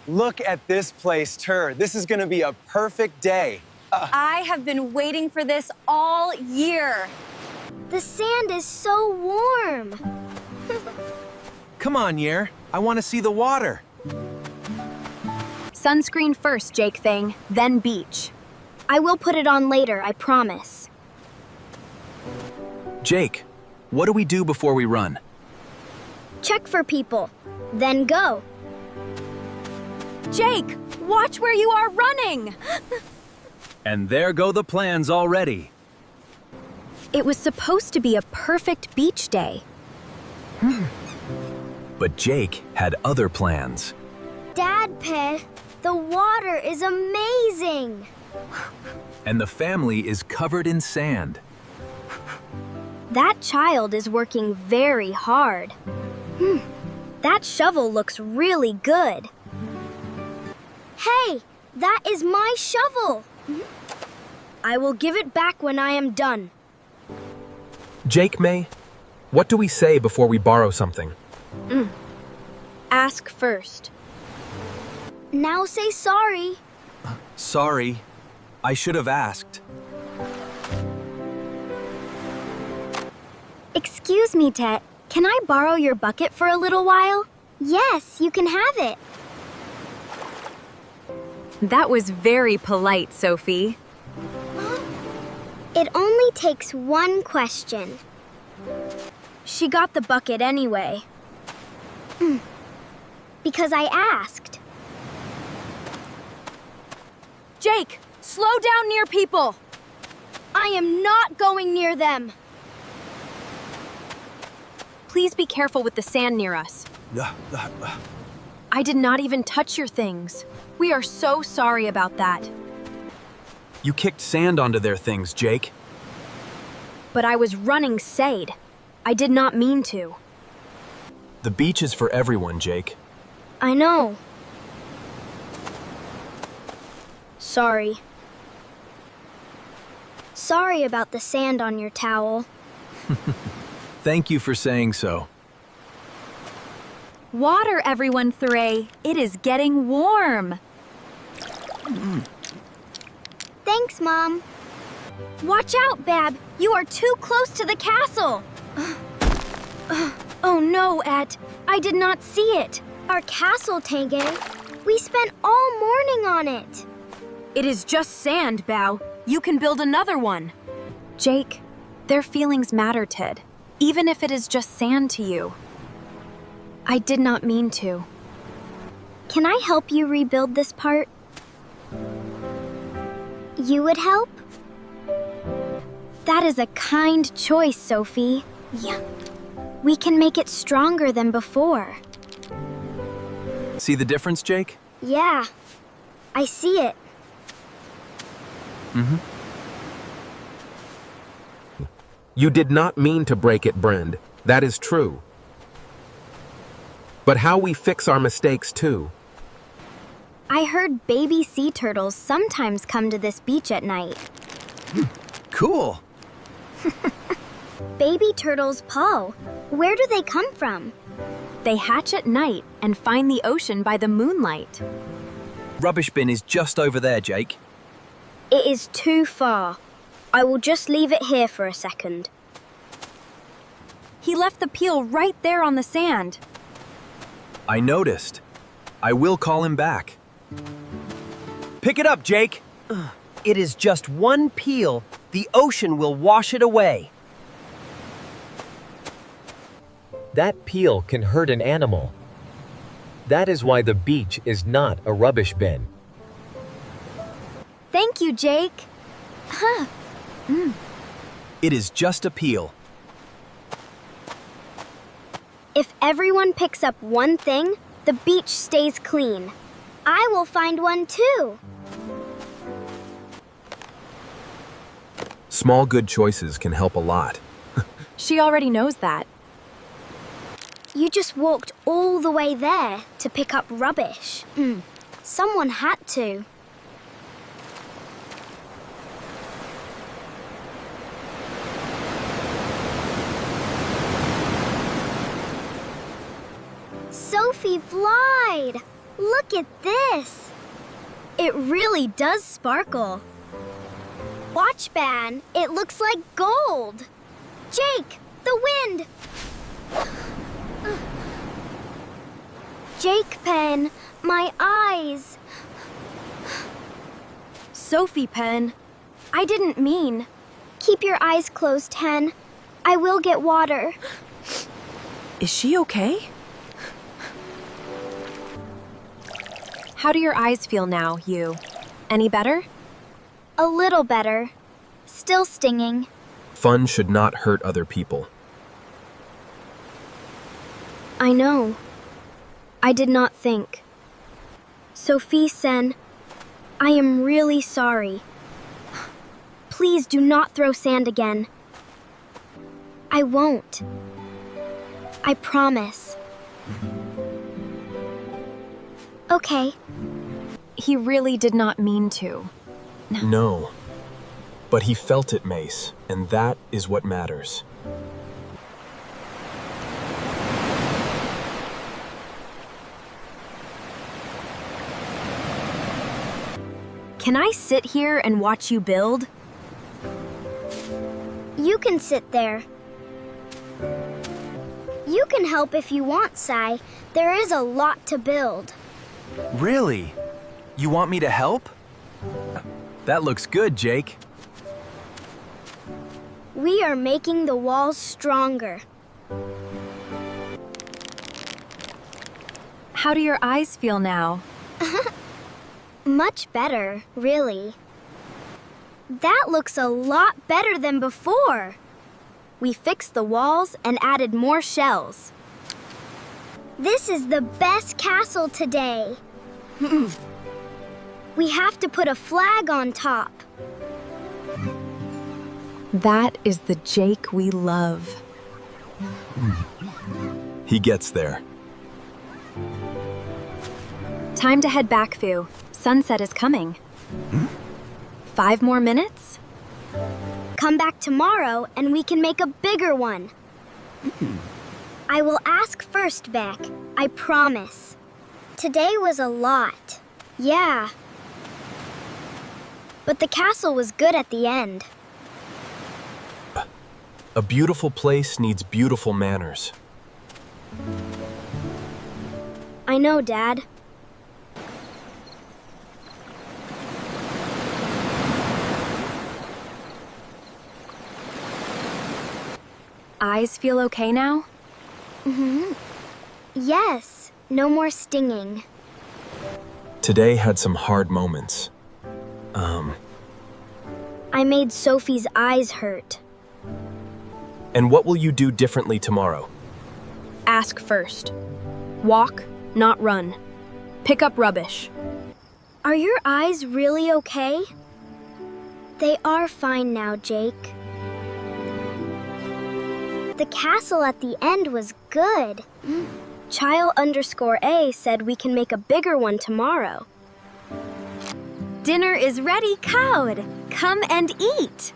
Look at this place, Tur. This is gonna be a perfect day. I have been waiting for this all year. The sand is so warm. Come on, Yer. I want to see the water. Sunscreen first, Jake Thing, then beach. I will put it on later, I promise. Jake, what do we do before we run? Check for people, then go. Jake, watch where you are running. And there go the plans already. It was supposed to be a perfect beach day. But Jake had other plans. Dad, the water is amazing. And the family is covered in sand. That child is working very hard. That shovel looks really good. Hey, that is my shovel. I will give it back when I am done. Jake, May, what do we say before we borrow something? Ask first. Now say sorry. Sorry, I should have asked. Excuse me, Tet. Can I borrow your bucket for a little while? Yes, you can have it. That was very polite, Sophie. It only takes one question. She got the bucket anyway. Because I asked. Jake, slow down near people. I am not going near them. Please be careful with the sand near us. I did not even touch your things. We are so sorry about that. You kicked sand onto their things, Jake. But I was running Sade. I did not mean to. The beach is for everyone, Jake. I know. Sorry. Sorry about the sand on your towel. Thank you for saying so. Water, everyone, Thuray. It is getting warm. Thanks, Mom. Watch out, Bab. You are too close to the castle. Oh no, Et. I did not see it. Our castle, Tenge. We spent all morning on it. It is just sand, Bao. You can build another one. Jake, their feelings matter, Ted. Even if it is just sand to you. I did not mean to. Can I help you rebuild this part? You would help? That is a kind choice, Sophie. Yeah. We can make it stronger than before. See the difference, Jake? Yeah. I see it. You did not mean to break it, Brend. That is true. But how we fix our mistakes, too. I heard baby sea turtles sometimes come to this beach at night. Cool. Baby turtles, Paul. Where do they come from? They hatch at night and find the ocean by the moonlight. Rubbish bin is just over there, Jake. It is too far. I will just leave it here for a second. He left the peel right there on the sand. I noticed. I will call him back. Pick it up, Jake. It is just one peel. The ocean will wash it away. That peel can hurt an animal. That is why the beach is not a rubbish bin. Thank you, Jake. It is just a peel. If everyone picks up one thing, the beach stays clean. I will find one too. Small good choices can help a lot. She already knows that. You just walked all the way there to pick up rubbish. Someone had to. Sophie flied. Look at this! It really does sparkle. Watch, Ban. It looks like gold. Jake, the wind! Jake Pen, my eyes. Sophie Pen, I didn't mean. Keep your eyes closed, Hen. I will get water. Is she okay? How do your eyes feel now, you? Any better? A little better. Still stinging. Fun should not hurt other people. I know. I did not think. Sophie Sen, I am really sorry. Please do not throw sand again. I won't. I promise. Okay. He really did not mean to. No. But he felt it, Mace, and that is what matters. Can I sit here and watch you build? You can sit there. You can help if you want, Sai. There is a lot to build. Really? You want me to help? That looks good, Jake. We are making the walls stronger. How do your eyes feel now? Much better, really. That looks a lot better than before. We fixed the walls and added more shells. This is the best castle today. We have to put a flag on top. That is the Jake we love. He gets there. Time to head back, Fu. Sunset is coming. 5 more minutes? Come back tomorrow and we can make a bigger one. I will ask first, Beck. I promise. Today was a lot. Yeah. But the castle was good at the end. A beautiful place needs beautiful manners. I know, Dad. Eyes feel okay now? Yes, no more stinging. Today had some hard moments. I made Sophie's eyes hurt. And what will you do differently tomorrow? Ask first. Walk, not run. Pick up rubbish. Are your eyes really okay? They are fine now, Jake. The castle at the end was good. Child_A said we can make a bigger one tomorrow. Dinner is ready, Cowed. Come and eat.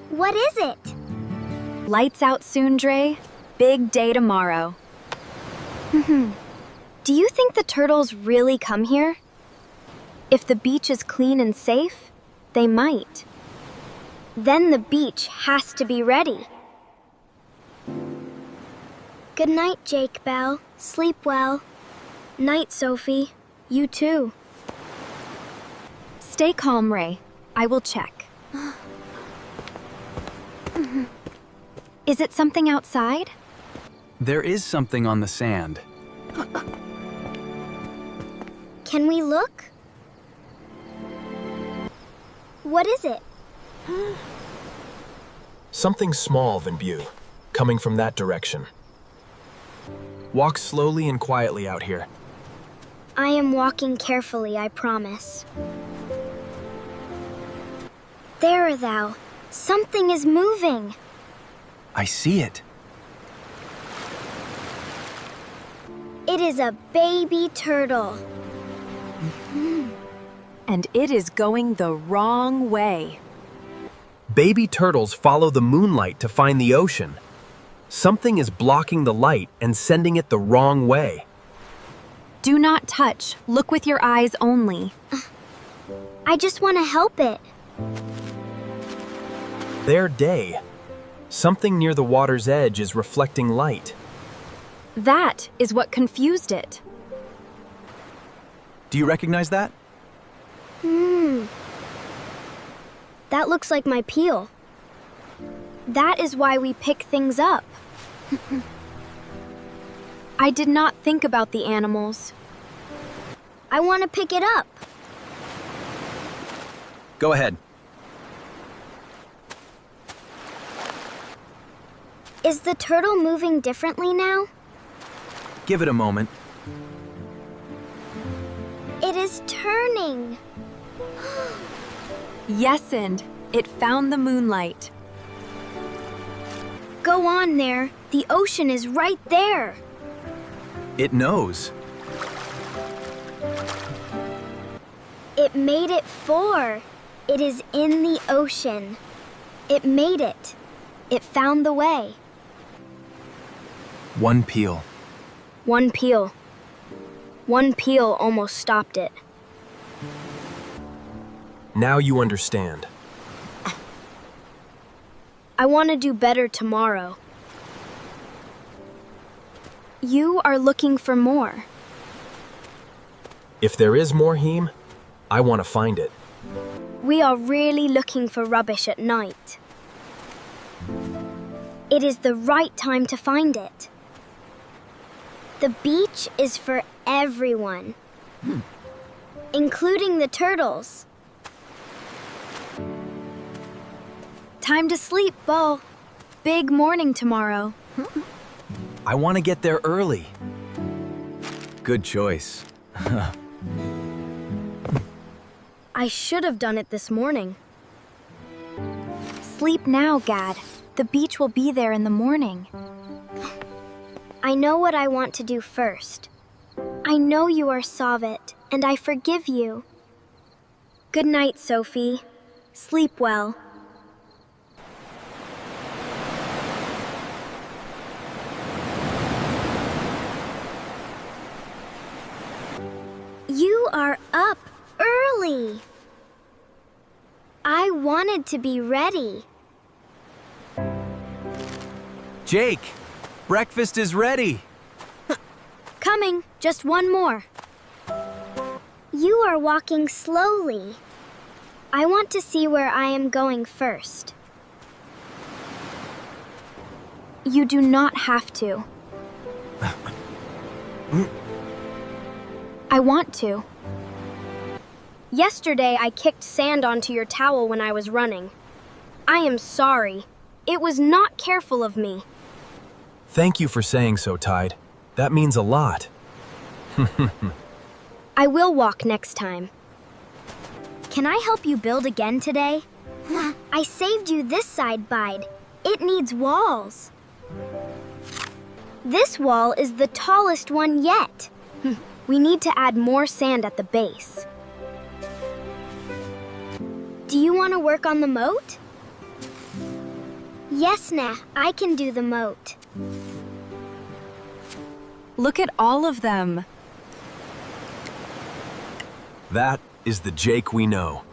What is it? Lights out soon, Dre. Big day tomorrow. Do you think the turtles really come here? If the beach is clean and safe, they might. Then the beach has to be ready. Good night, Jake Bell. Sleep well. Night, Sophie. You too. Stay calm, Ray. I will check. Is it something outside? There is something on the sand. Can we look? What is it? Something small, Venbu, coming from that direction. Walk slowly and quietly out here. I am walking carefully, I promise. There, thou. Something is moving. I see it. It is a baby turtle. And it is going the wrong way. Baby turtles follow the moonlight to find the ocean. Something is blocking the light and sending it the wrong way. Do not touch. Look with your eyes only. I just want to help it. Their day. Something near the water's edge is reflecting light. That is what confused it. Do you recognize that? That looks like my peel. That is why we pick things up. I did not think about the animals. I want to pick it up. Go ahead. Is the turtle moving differently now? Give it a moment. It is turning. Yes, and it found the moonlight. Go on there. The ocean is right there. It knows. It made it 4. It is in the ocean. It made it. It found the way. One peel. One peel. One peel almost stopped it. Now you understand. I want to do better tomorrow. You are looking for more. If there is more heme, I want to find it. We are really looking for rubbish at night. It is the right time to find it. The beach is for everyone, including the turtles. Time to sleep, Bo. Big morning tomorrow. I want to get there early. Good choice. I should have done it this morning. Sleep now, Gad. The beach will be there in the morning. I know what I want to do first. I know you are Sovet, and I forgive you. Good night, Sophie. Sleep well. You are up early. I wanted to be ready. Jake, breakfast is ready. Coming, just one more. You are walking slowly. I want to see where I am going first. You do not have to. I want to. Yesterday, I kicked sand onto your towel when I was running. I am sorry. It was not careful of me. Thank you for saying so, Tide. That means a lot. I will walk next time. Can I help you build again today? I saved you this side, Bide. It needs walls. This wall is the tallest one yet. We need to add more sand at the base. Do you want to work on the moat? Yes, Nah, I can do the moat. Look at all of them. That is the Jake we know.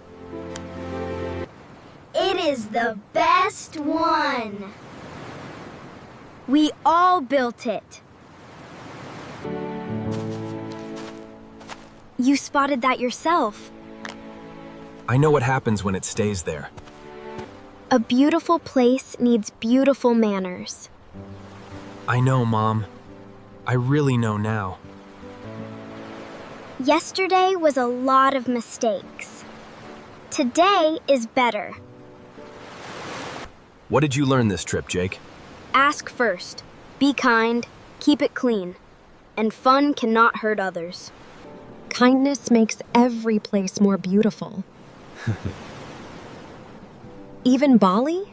It is the best one. We all built it. You spotted that yourself. I know what happens when it stays there. A beautiful place needs beautiful manners. I know, Mom. I really know now. Yesterday was a lot of mistakes. Today is better. What did you learn this trip, Jake? Ask first. Be kind. Keep it clean. And fun cannot hurt others. Kindness makes every place more beautiful. Even Bali?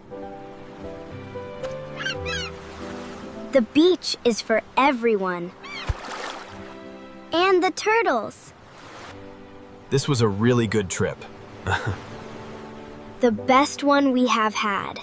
The beach is for everyone. And the turtles. This was a really good trip. The best one we have had.